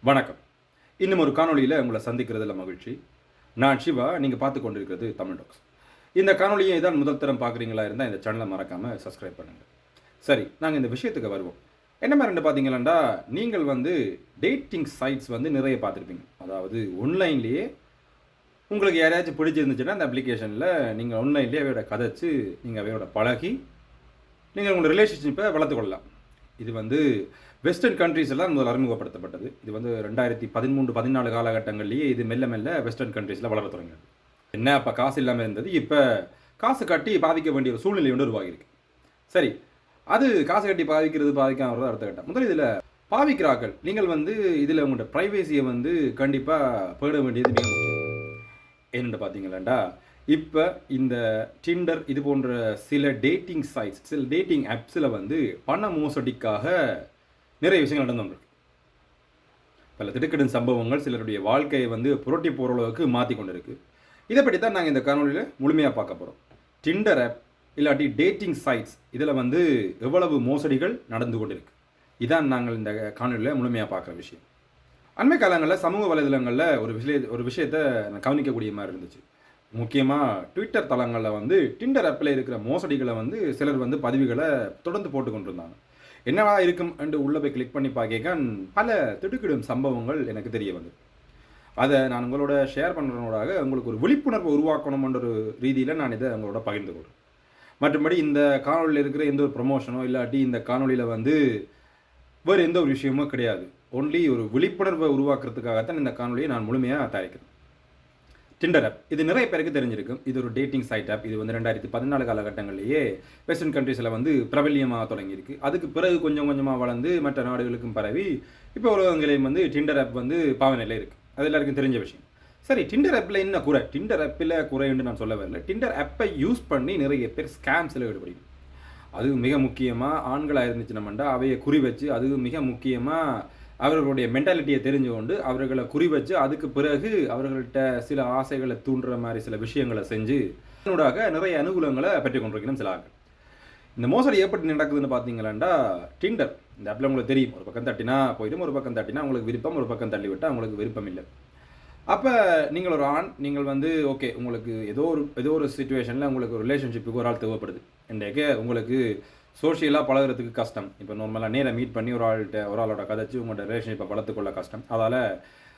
வணக்கம். இன்னும் ஒரு காணொளியில உங்கள சந்திக்கிறதுல மகிழ்ச்சி. நான் சிவா. நீங்க பார்த்துக் கொண்டிருக்கிறது தமிழ் டாக்ஸ். இந்த காணொளியை இதான் முதல் தரம் பார்க்குறீங்களா இருந்தா, இந்த சேனலை மறக்காம சப்ஸ்கிரைப் பண்ணுங்க. சரி, நாங்க இந்த விஷயத்துக்கு வருவோம். என்ன மாரின்னு பார்த்தீங்கன்னா, நீங்கள் டேட்டிங் சைட்ஸ் நிறைய பார்த்துருப்பீங்க. அதாவது ஆன்லைன்லேயே உங்களுக்கு யாரையாச்சும் பிடிச்சிருந்துச்சுன்னா, அந்த அப்ளிகேஷன்ல நீங்க ஆன்லைன்லேயே அவையோட கதைச்சு, நீங்க அவையோட பழகி, நீங்க உங்களோட ரிலேஷன்ஷிப்பை வளர்த்துக் கொள்ளலாம். இது வெஸ்டர்ன் கண்ட்ரீஸ் எல்லாம் முதல் அறிமுகப்படுத்தப்பட்டது. இது 2013, 14 காலகட்டங்கள்லேயே இது மெல்ல மெல்ல வெஸ்டர்ன் கண்ட்ரீஸில் வளர தொடங்கியது. என்ன அப்போ காசு இல்லாமல் இருந்தது, இப்போ காசு கட்டி பாதிக்க வேண்டிய ஒரு சூழ்நிலை உருவாகியிருக்கு. சரி, அது காசு கட்டி பாதிக்கிறது பாதிக்காம அடுத்த கட்டம். முதல் இதில் பாவிக்கிறார்கள். நீங்கள் இதில் உங்களோட ப்ரைவேசியை கண்டிப்பாக பேட வேண்டியது மிக முக்கியம். என்னென்னு பார்த்தீங்களாண்டா, இப்போ இந்த டிண்டர் இது போன்ற சில டேட்டிங் சைட்ஸ், சில டேட்டிங் ஆப்ஸில் பண மோசடிக்காக நிறைய விஷயங்கள் நடந்துருக்கு. பல திடுக்கிடும் சம்பவங்கள் சிலருடைய வாழ்க்கையை புரட்டி போகிற அளவுக்கு மாற்றி கொண்டு இருக்கு. இதை பற்றி தான் நாங்கள் இந்த காணொலியில் முழுமையாக பார்க்க போகிறோம். டிண்டர் ஆப் இல்லாட்டி டேட்டிங் சைட்ஸ் இதில் எவ்வளவு மோசடிகள் நடந்து கொண்டு இருக்கு, இதான் நாங்கள் இந்த காணொலியில் முழுமையாக பார்க்குற விஷயம். அண்மை காலங்களில் சமூக வலைதளங்களில் ஒரு விஷயத்தை நான் கவனிக்கக்கூடிய மாதிரி இருந்துச்சு. முக்கியமாக ட்விட்டர் தளங்களில் டிண்டர் ஆப்பில் இருக்கிற மோசடிகளை சிலர் பதிவுகளை தொடர்ந்து போட்டு கொண்டிருந்தாங்க. என்னவா இருக்கும் என்று உள்ளே போய் கிளிக் பண்ணி பார்க்க பல திடுக்கிடும் சம்பவங்கள் எனக்கு தெரிய வந்தது. அதை நான் உங்களோட ஷேர் பண்ணுறதோடாக உங்களுக்கு ஒரு விழிப்புணர்வு உருவாக்கணும்ன்ற ஒரு ரீதியில் நான் இதை உங்களோட பகிர்ந்து கொள்கிறேன். மற்றபடி இந்த காணொலியில் இருக்கிற எந்த ஒரு ப்ரொமோஷனோ இல்லாட்டி இந்த காணொலியில் வேறு எந்த ஒரு விஷயமோ கிடையாது. ஒன்லி ஒரு விழிப்புணர்வை உருவாக்குறதுக்காகத்தான் இந்த காணொலியை நான் முழுமையாக தயாரிக்கிறேன். டிண்டர் ஆப் இது நிறைய பேருக்கு தெரிஞ்சிருக்கும். இது ஒரு டேட்டிங் சைட் ஆப். இது 2014 காலகட்டங்களிலேயே வெஸ்டர்ன் கண்ட்ரீஸில் பிரபல்யமாக தொடங்கியிருக்கு. அதுக்கு பிறகு கொஞ்சம் கொஞ்சமாக வளர்ந்து மற்ற நாடுகளுக்கும் பரவி இப்போ உலகங்களையும் டிண்டர் ஆப் பாவனையில் இருக்குது. அது எல்லாருக்கும் தெரிஞ்ச விஷயம். சரி, டிண்டர் ஆப்பில் என்ன குறை? டிண்டர் ஆப்பில் குறைன்னு நான் சொல்ல வரல. டிண்டர் ஆப்பை யூஸ் பண்ணி நிறைய பேர் ஸ்கேம்ஸில் ஈடுபடுது. அது மிக முக்கியமாக ஆண்களாக இருந்துச்சுன்னமெண்டா அவையை குறி வச்சு, அது மிக முக்கியமாக அவர்களுடைய மென்டாலிட்டியை தெரிஞ்சு கொண்டு அவர்களை குறி வச்சு அதுக்கு பிறகு அவர்கள்ட்ட சில ஆசைகளை தூண்டுற மாதிரி சில விஷயங்களை செஞ்சு அதனூடாக நிறைய அனுகூலங்களை பெற்றுக் கொண்டிருக்கணும் சில ஆட்கள். இந்த மோசடி எப்படி நடக்குதுன்னு பார்த்தீங்களாண்டா, டிண்டர் இந்த ஆப்பில் உங்களுக்கு தெரியும், ஒரு பக்கம் தட்டினா போயிடும், ஒரு பக்கம் தட்டினா உங்களுக்கு விருப்பம், ஒரு பக்கம் தள்ளி விட்டால் உங்களுக்கு விருப்பம் இல்லை. அப்போ நீங்கள் ஒரு ஆண், நீங்கள் ஓகே, உங்களுக்கு ஏதோ ஒரு சுச்சுவேஷனில் உங்களுக்கு ஒரு ரிலேஷன்ஷிப்புக்கு ஒரு ஆள் தேவைப்படுது. இன்றைக்கு உங்களுக்கு சோஷியலாக பழகிறதுக்கு கஷ்டம். இப்போ நார்மலாக நேராக மீட் பண்ணி ஒரு ஆளோட கதைச்சு உங்களோட ரிலேஷன்ஷிப்பை வளர்த்துக்கொள்ள கஷ்டம். அதால்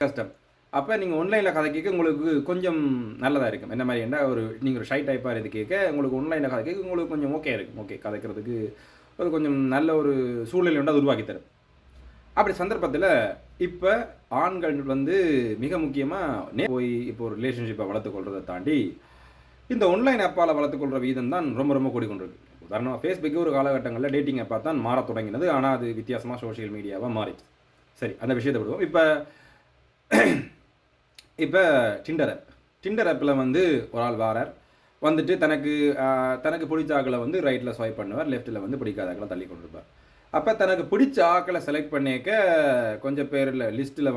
கஷ்டம். அப்போ நீங்கள் ஆன்லைனில் கதை கேட்க உங்களுக்கு கொஞ்சம் நல்லதாக இருக்கும். என்ன மாதிரி என்ன நீங்கள் ஒரு ஷை டைப்பாக இருந்து கேட்க உங்களுக்கு ஆன்லைனில் கதை கேட்க உங்களுக்கு கொஞ்சம் ஓகே இருக்கும். ஓகே, கதைக்கிறதுக்கு ஒரு கொஞ்சம் நல்ல ஒரு சூழ்நிலை அது உருவாக்கி தரும். அப்படி சந்தர்ப்பத்தில் இப்போ ஆண்கள் மிக முக்கியமாக போய் இப்போ ஒரு ரிலேஷன்ஷிப்பை வளர்த்துக்கொள்றதை தாண்டி இந்த ஆன்லைன் ஆப்பால் வளர்த்துக்கொள்கிற வீதம் தான் ரொம்ப ரொம்ப கூடிக்கொண்டிருக்கு. உதாரணமாக ஃபேஸ்புக்கு ஒரு காலகட்டங்களில் டேட்டிங் ஆப்பாக தான் மாற தொடங்கினது. ஆனால் அது வித்தியாசமாக சோஷியல் மீடியாவாக மாறிச்சு. சரி, அந்த விஷயத்தை விடுவோம். இப்போ டிண்டர் ஆப்பில் ஒரு ஆள் வாரார், தனக்கு பிடிச்ச ஆக்களை ரைட்டில் ஸ்வைப் பண்ணுவார், லெஃப்ட்டில் பிடிக்காத ஆக்களை தள்ளி கொண்டிருப்பார். அப்போ தனக்கு பிடிச்ச ஆக்களை செலக்ட் பண்ணிக்க கொஞ்சம் பேரில் லிஸ்ட்டில்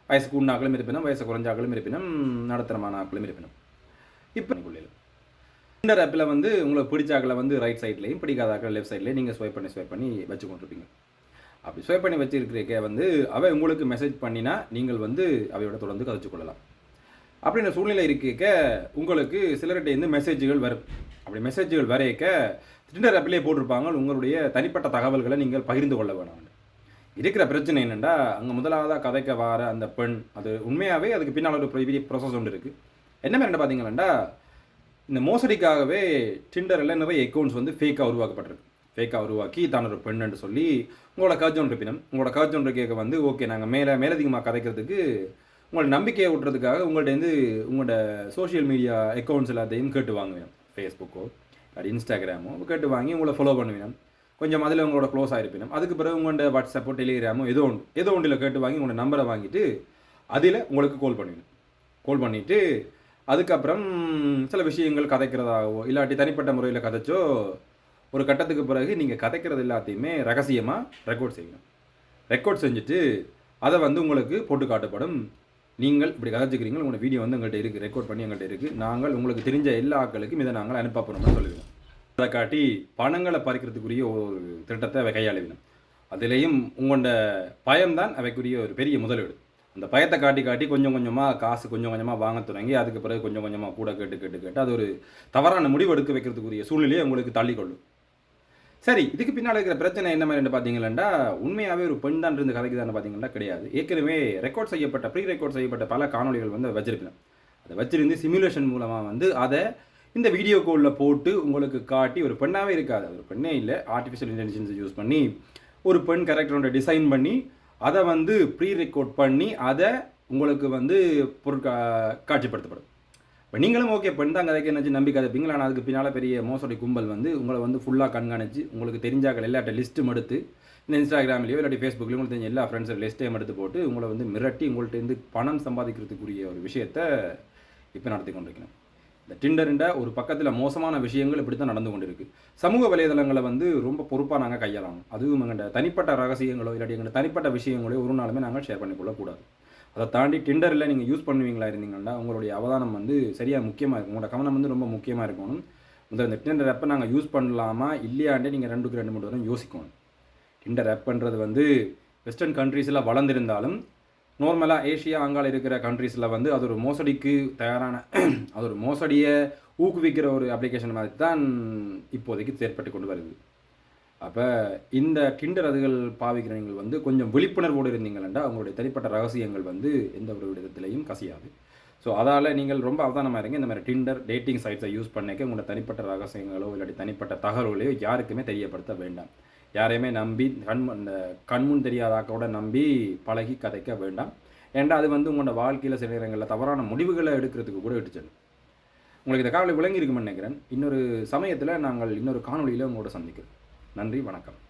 வயசு கூடின ஆக்களும் இருப்பினும், வயசு குறைஞ்ச ஆக்களும் இருப்பினும், நடுத்தரமான ஆக்களும் இருப்பினும். இப்போ டிண்டர் ஆப்பில் உங்களுக்கு பிடிச்ச ஆக்களை ரைட் சைட்லேயும் பிடிக்காத ஆக்கள் லெஃப்ட் சைட்லேயும் நீங்கள் ஸ்வைப் பண்ணி வச்சு கொண்டிருப்பீங்க. அப்படி ஸ்வைப் பண்ணி வச்சுருக்கிறக்க அவை உங்களுக்கு மெசேஜ் பண்ணினா நீங்கள் அவையோட தொடர்ந்து கதைச்சு கொள்ளலாம். அப்படின்ற சூழ்நிலை இருக்க உங்களுக்கு சிலர்கிட்ட மெசேஜ்கள் வரும். அப்படி மெசேஜ்கள் வரைக்க டிண்டர் ஆப்பிலே போட்டிருப்பாங்க, உங்களுடைய தனிப்பட்ட தகவல்களை நீங்கள் பகிர்ந்து கொள்ள வேணாம். இருக்கிற பிரச்சனை என்னென்னா, அங்கே முதலாவதாக கதைக்க வர அந்த பெண் அது உண்மையாகவே அதுக்கு பின்னால் ஒரு பெரிய ப்ரொசஸ் ஒன்று இருக்குது. என்ன மாதிரி பார்த்தீங்கன்னா, இந்த மோசடிக்காகவே டிண்டரில் நிறைய அக்கௌண்ட்ஸ் ஃபேக்காக உருவாக்கப்பட்டிருக்கு. ஃபேக்காக உருவாக்கி தான் ஒரு பெண்ணுன்னு சொல்லி உங்களோட கர்ஜ் இருப்பினும், உங்களோட கர்ஜ் கேட்க ஓகே, நாங்கள் மேலதிகமாக கதைக்கிறதுக்கு உங்களோட நம்பிக்கையை விட்டுறதுக்காக உங்களோட சோஷியல் மீடியா அக்கௌண்ட்ஸ் எல்லாத்தையும் கேட்டு வாங்குவேன். ஃபேஸ்புக்கோ அது இன்ஸ்டாகிராமோ கேட்டு வாங்கி உங்களை ஃபாலோ பண்ணுவேன். கொஞ்சம் அதில் உங்களோட க்ளோஸ் ஆகிருப்பினும், அதுக்கு பிறகு உங்களோட வாட்ஸ்அப்போ டெலிகிராமோ ஏதோ ஒன்றில் கேட்டு வாங்கி உங்களோட நம்பரை வாங்கிட்டு அதில் உங்களுக்கு கால் பண்ணுவேன். கால் பண்ணிவிட்டு அதுக்கப்புறம் சில விஷயங்கள் கதைக்கிறதாகவோ இல்லாட்டி தனிப்பட்ட முறையில் கதைச்சோ ஒரு கட்டத்துக்கு பிறகு நீங்கள் கதைக்கிறது எல்லாத்தையுமே ரகசியமாக ரெக்கார்ட் செய்யணும். ரெக்கார்ட் செஞ்சுட்டு அதை உங்களுக்கு போட்டு காட்டப்படும். நீங்கள் இப்படி கதைச்சிக்கிறீங்க, உங்களோட வீடியோ எங்கள்கிட்ட இருக்குது, ரெக்கார்ட் பண்ணி எங்கள்கிட்ட இருக்குது, நாங்கள் உங்களுக்கு தெரிஞ்ச எல்லா ஆட்களுக்கும் இதை நாங்கள் அனுப்ப போகிறோம்னு சொல்லுவோம். அதை காட்டி பணங்களை பறிக்கிறதுக்குரிய ஒரு திட்டத்தை கையாளுவினோம். அதிலேயும் உங்களோட பயம்தான் அவைக்குரிய ஒரு பெரிய முதலீடு. அந்த பயத்தை காட்டி காட்டி கொஞ்சம் கொஞ்சமாக காசு கொஞ்சம் கொஞ்சமாக வாங்க தொடங்கி அதுக்கு பிறகு கொஞ்சம் கொஞ்சமாக கூட கேட்டு கேட்டு கேட்டு அது ஒரு தவறான முடிவு எடுக்க வைக்கிறதுக்குரிய சூழ்நிலையை உங்களுக்கு தள்ளிக்கொள்ளும். சரி, இதுக்கு பின்னால் இருக்கிற பிரச்சனை என்ன மாதிரி பார்த்தீங்கன்னா, உண்மையாகவே ஒரு பெண் தான் இருந்து கதைக்குதான்னு பார்த்தீங்கன்னா கிடையாது. ஏற்கனவே ரெக்கார்ட் செய்யப்பட்ட ப்ரீ ரெக்கார்ட் செய்யப்பட்ட பல காணொலிகள் வந்து வச்சிருப்பேன். அதை வச்சிருந்து சிமுலேஷன் மூலமாக வந்து அதை இந்த வீடியோ கோலில் போட்டு உங்களுக்கு காட்டி ஒரு பெண்ணாகவே இருக்காது, அது ஒரு பெண்ணே இல்லை, ஆர்டிஃபிஷியல் இன்டெலிஜென்ஸை யூஸ் பண்ணி ஒரு பெண் கேரக்டரோட டிசைன் பண்ணி அதை வந்து ப்ரீ ரெக்கார்ட் பண்ணி அதை உங்களுக்கு வந்து காட்சிப்படுத்தப்படும். இப்போ நீங்களும் ஓகே பெண் தான் கதைக்கு என்ன நம்பி கதைப்பீங்களா? ஆனால் அதுக்கு பின்னால் பெரிய மோசடி கும்பல் வந்து உங்களை வந்து ஃபுல்லாக கண்காணிச்சு உங்களுக்கு தெரிஞ்சாக்கள் எல்லாட்ட லிஸ்ட்டும் எடுத்து இந்த இன்ஸ்டாகிராம்லேயோ இல்லாட்டி ஃபேஸ்புக்லேயும் உங்களுக்கு தெரிஞ்ச எல்லா ஃப்ரெண்ட்ஸோட லிஸ்ட்டையும் எடுத்து போட்டு உங்களை வந்து மிரட்டி உங்கள்கிட்ட இருந்து பணம் சம்பாதிக்கிறதுக்குரிய ஒரு விஷயத்தை இப்போ நடத்தி கொண்டிருக்கணும். இந்த டிண்டர்ன்ற ஒரு பக்கத்தில் மோசமான விஷயங்கள் இப்படி தான் நடந்து கொண்டு இருக்குது. சமூக வலைதளங்களை வந்து ரொம்ப பொறுப்பாக நாங்கள் கையாளணும். அதுவும் எங்கள்கிட்ட தனிப்பட்ட ரகசியங்களோ இல்லாட்டி எங்கள்கிட்ட தனிப்பட்ட விஷயங்களோ ஒரு நாளுமே நாங்கள் ஷேர் பண்ணிக்கொள்ளக்கூடாது. அதை தாண்டி டிண்டரில் நீங்கள் யூஸ் பண்ணுவீங்களா இருந்தீங்கன்னா உங்களுடைய அவதானம் வந்து சரியாக முக்கியமாக இருக்கும், உங்களோட கவனம் வந்து ரொம்ப முக்கியமாக இருக்கணும். இந்த டிண்டர் ஆப்பை நாங்கள் யூஸ் பண்ணலாமா இல்லையாண்டே நீங்கள் 2-3 வரும் யோசிக்கணும். டிண்டர் ஆப்ன்றது வந்து வெஸ்டர்ன் கண்ட்ரீஸில் வளர்ந்திருந்தாலும் நார்மலாக ஏஷியா அங்கால இருக்கிற கண்ட்ரீஸில் வந்து அது ஒரு மோசடிக்கு தயாரான அது ஒரு மோசடியை ஊக்குவிக்கிற ஒரு அப்ளிகேஷன் மாதிரி தான் இப்போதைக்கு செயற்பட்டு கொண்டு வருது. அப்போ இந்த டிண்டர் அதுகள் பாவிக்கிற நீங்கள் வந்து கொஞ்சம் விழிப்புணர்வோடு இருந்தீங்கன்னா உங்களுடைய தனிப்பட்ட ரகசியங்கள் வந்து எந்த ஒரு விதத்திலையும் கசியாது. ஸோ அதால் நீங்கள் ரொம்ப அவதானமாக இருங்க. இந்த மாதிரி டிண்டர் டேட்டிங் சைட்ஸை யூஸ் பண்ணிக்க உங்களோட தனிப்பட்ட ரகசியங்களோ இல்லாட்டி தனிப்பட்ட தகவலையோ யாருக்குமே தெரியப்படுத்த வேண்டாம். யாரையுமே நம்பி கண்முன் தெரியாதாக்கோட நம்பி பழகி கதைக்க வேண்டாம். ஏன்டா அது வந்து உங்களோட வாழ்க்கையில் சில நேரங்களில் தவறான முடிவுகளை எடுக்கிறதுக்கு கூட இட்டுச்சல். உங்களுக்கு இந்த காணொலி விளங்கி இருக்குமென்னு நினைக்கிறேன். இன்னொரு சமயத்தில் நாங்கள் இன்னொரு காணொலியில் உங்களோட சந்திக்கிறோம். நன்றி, வணக்கம்.